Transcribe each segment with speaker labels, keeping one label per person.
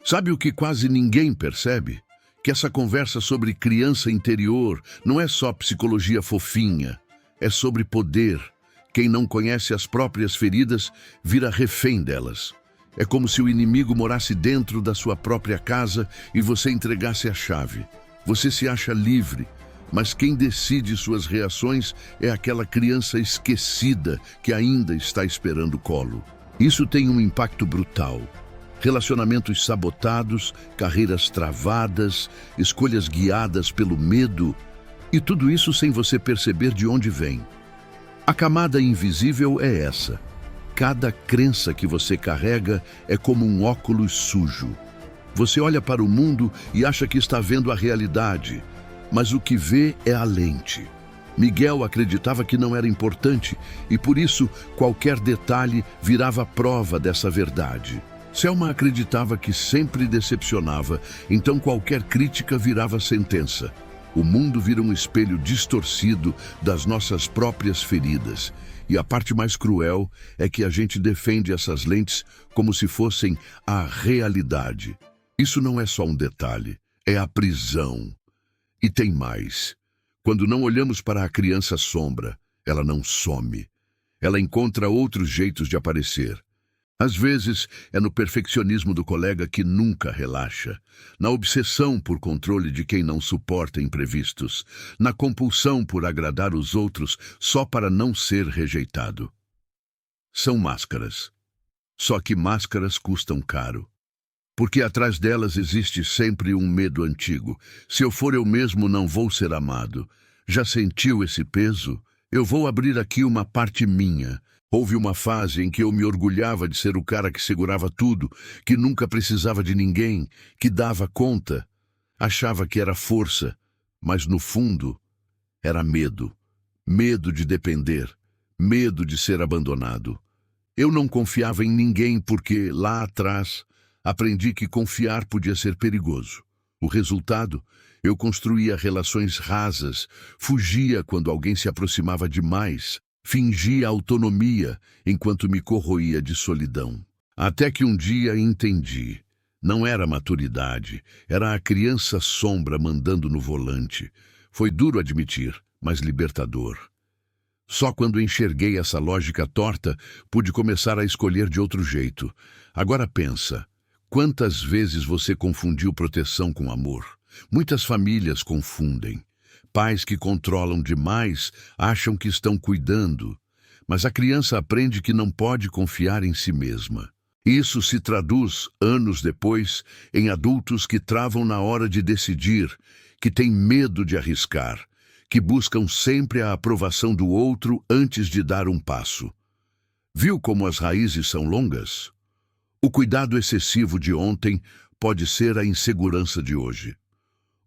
Speaker 1: Sabe o que quase ninguém percebe? Que essa conversa sobre criança interior não é só psicologia fofinha, é sobre poder. Quem não conhece as próprias feridas vira refém delas. É como se o inimigo morasse dentro da sua própria casa e você entregasse a chave. Você se acha livre, mas quem decide suas reações é aquela criança esquecida que ainda está esperando colo. Isso tem um impacto brutal. Relacionamentos sabotados, carreiras travadas, escolhas guiadas pelo medo, e tudo isso sem você perceber de onde vem. A camada invisível é essa. Cada crença que você carrega é como um óculos sujo. Você olha para o mundo e acha que está vendo a realidade, mas o que vê é a lente. Miguel acreditava que não era importante e por isso qualquer detalhe virava prova dessa verdade. Selma acreditava que sempre decepcionava, então qualquer crítica virava sentença. O mundo vira um espelho distorcido das nossas próprias feridas. E a parte mais cruel é que a gente defende essas lentes como se fossem a realidade. Isso não é só um detalhe, é a prisão. E tem mais. Quando não olhamos para a criança sombra, ela não some. Ela encontra outros jeitos de aparecer. Às vezes, é no perfeccionismo do colega que nunca relaxa, na obsessão por controle de quem não suporta imprevistos, na compulsão por agradar os outros só para não ser rejeitado. São máscaras. Só que máscaras custam caro. Porque atrás delas existe sempre um medo antigo. Se eu for eu mesmo, não vou ser amado. Já sentiu esse peso? Eu vou abrir aqui uma parte minha. Houve uma fase em que eu me orgulhava de ser o cara que segurava tudo, que nunca precisava de ninguém, que dava conta. Achava que era força, mas no fundo era medo. Medo de depender, medo de ser abandonado. Eu não confiava em ninguém porque, lá atrás, aprendi que confiar podia ser perigoso. O resultado? Eu construía relações rasas, fugia quando alguém se aproximava demais, fingia autonomia enquanto me corroía de solidão. Até que um dia entendi. Não era maturidade, era a criança sombra mandando no volante. Foi duro admitir, mas libertador. Só quando enxerguei essa lógica torta, pude começar a escolher de outro jeito. Agora pensa, quantas vezes você confundiu proteção com amor? Muitas famílias confundem. Pais que controlam demais acham que estão cuidando, mas a criança aprende que não pode confiar em si mesma. Isso se traduz, anos depois, em adultos que travam na hora de decidir, que têm medo de arriscar, que buscam sempre a aprovação do outro antes de dar um passo. Viu como as raízes são longas? O cuidado excessivo de ontem pode ser a insegurança de hoje.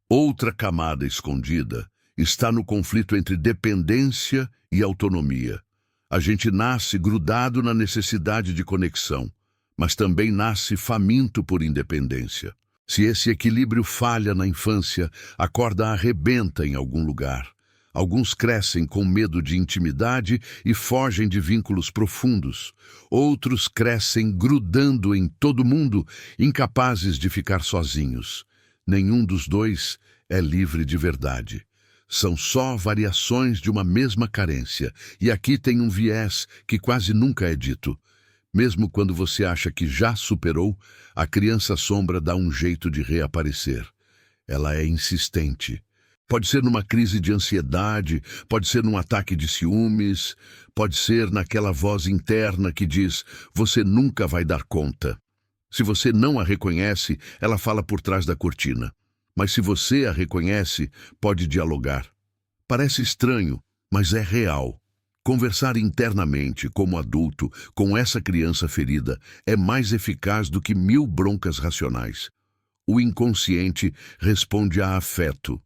Speaker 1: Outra camada escondida está no conflito entre dependência e autonomia. A gente nasce grudado na necessidade de conexão, mas também nasce faminto por independência. Se esse equilíbrio falha na infância, a corda arrebenta em algum lugar. Alguns crescem com medo de intimidade e fogem de vínculos profundos. Outros crescem grudando em todo mundo, incapazes de ficar sozinhos. Nenhum dos dois é livre de verdade. São só variações de uma mesma carência. E aqui tem um viés que quase nunca é dito. Mesmo quando você acha que já superou, a criança sombra dá um jeito de reaparecer. Ela é insistente. Pode ser numa crise de ansiedade, pode ser num ataque de ciúmes, pode ser naquela voz interna que diz: você nunca vai dar conta. Se você não a reconhece, ela fala por trás da cortina. Mas se você a reconhece, pode dialogar. Parece estranho, mas é real. Conversar internamente, como adulto, com essa criança ferida, é mais eficaz do que 1000 broncas racionais. O inconsciente responde a afeto,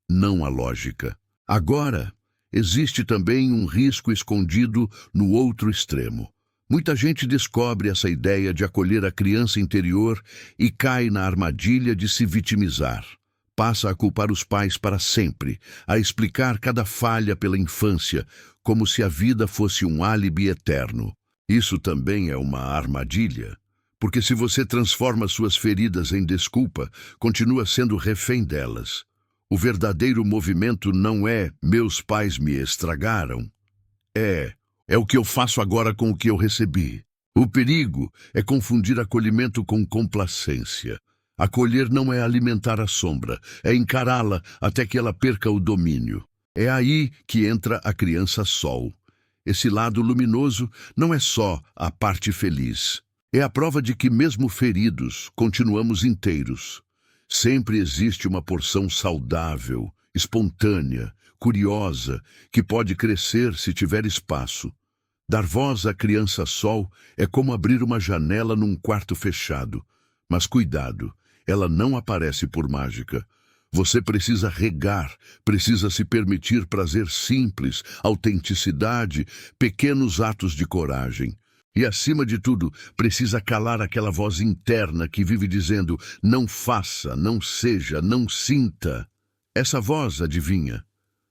Speaker 1: não a lógica. Agora, existe também um risco escondido no outro extremo. Muita gente descobre essa ideia de acolher a criança interior e cai na armadilha de se vitimizar. Passa a culpar os pais para sempre, a explicar cada falha pela infância, como se a vida fosse um álibi eterno. Isso também é uma armadilha, Porque se você transforma suas feridas em desculpa, continua sendo refém delas. O verdadeiro movimento não é "meus pais me estragaram". É o que eu faço agora com o que eu recebi. O perigo é confundir acolhimento com complacência. Acolher não é alimentar a sombra, é encará-la até que ela perca o domínio. É aí que entra a criança sol. Esse lado luminoso não é só a parte feliz. É a prova de que, mesmo feridos, continuamos inteiros. Sempre existe uma porção saudável, espontânea, curiosa, que pode crescer se tiver espaço. Dar voz à criança sol é como abrir uma janela num quarto fechado. Mas cuidado, ela não aparece por mágica. Você precisa regar, precisa se permitir prazer simples, autenticidade, pequenos atos de coragem. E, acima de tudo, precisa calar aquela voz interna que vive dizendo: não faça, não seja, não sinta. Essa voz, adivinha,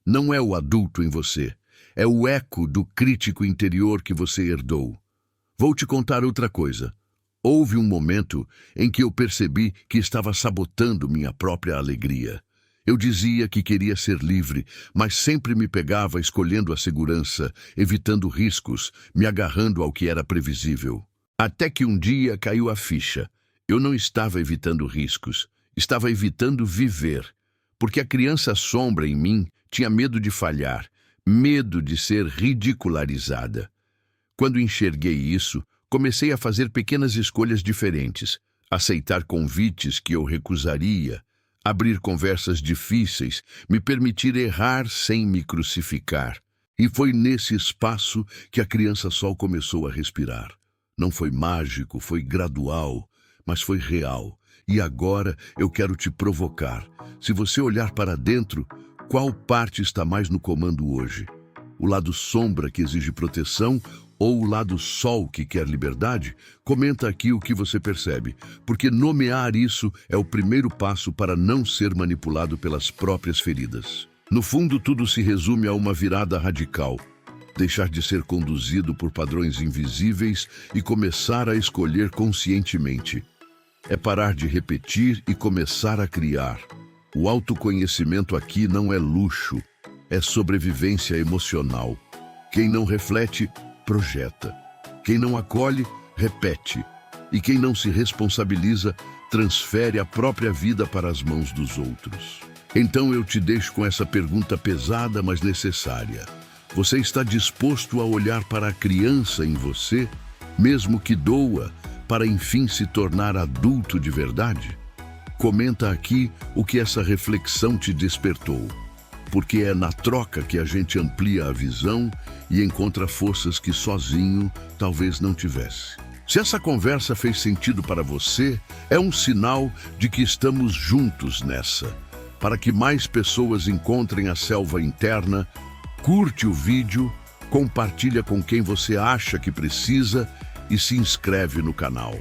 Speaker 1: não é o adulto em você, é o eco do crítico interior que você herdou. Vou te contar outra coisa. Houve um momento em que eu percebi que estava sabotando minha própria alegria. Eu dizia que queria ser livre, mas sempre me pegava escolhendo a segurança, evitando riscos, me agarrando ao que era previsível. Até que um dia caiu a ficha. Eu não estava evitando riscos, estava evitando viver. Porque a criança sombra em mim tinha medo de falhar, medo de ser ridicularizada. Quando enxerguei isso, comecei a fazer pequenas escolhas diferentes, aceitar convites que eu recusaria, abrir conversas difíceis, me permitir errar sem me crucificar. E foi nesse espaço que a criança sol começou a respirar. Não foi mágico, foi gradual, mas foi real. E agora eu quero te provocar. Se você olhar para dentro, qual parte está mais no comando hoje? O lado sombra que exige proteção ou o lado sol que quer liberdade? Comenta aqui o que você percebe, porque nomear isso é o primeiro passo para não ser manipulado pelas próprias feridas. No fundo, tudo se resume a uma virada radical. Deixar de ser conduzido por padrões invisíveis e começar a escolher conscientemente. É parar de repetir e começar a criar. O autoconhecimento aqui não é luxo, é sobrevivência emocional. Quem não reflete, projeta. Quem não acolhe, repete. E quem não se responsabiliza, transfere a própria vida para as mãos dos outros. Então eu te deixo com essa pergunta pesada, mas necessária. Você está disposto a olhar para a criança em você, mesmo que doa, para enfim se tornar adulto de verdade? Comenta aqui o que essa reflexão te despertou. Porque é na troca que a gente amplia a visão e encontra forças que sozinho talvez não tivesse. Se essa conversa fez sentido para você, é um sinal de que estamos juntos nessa. Para que mais pessoas encontrem a selva interna, curte o vídeo, compartilha com quem você acha que precisa e se inscreve no canal.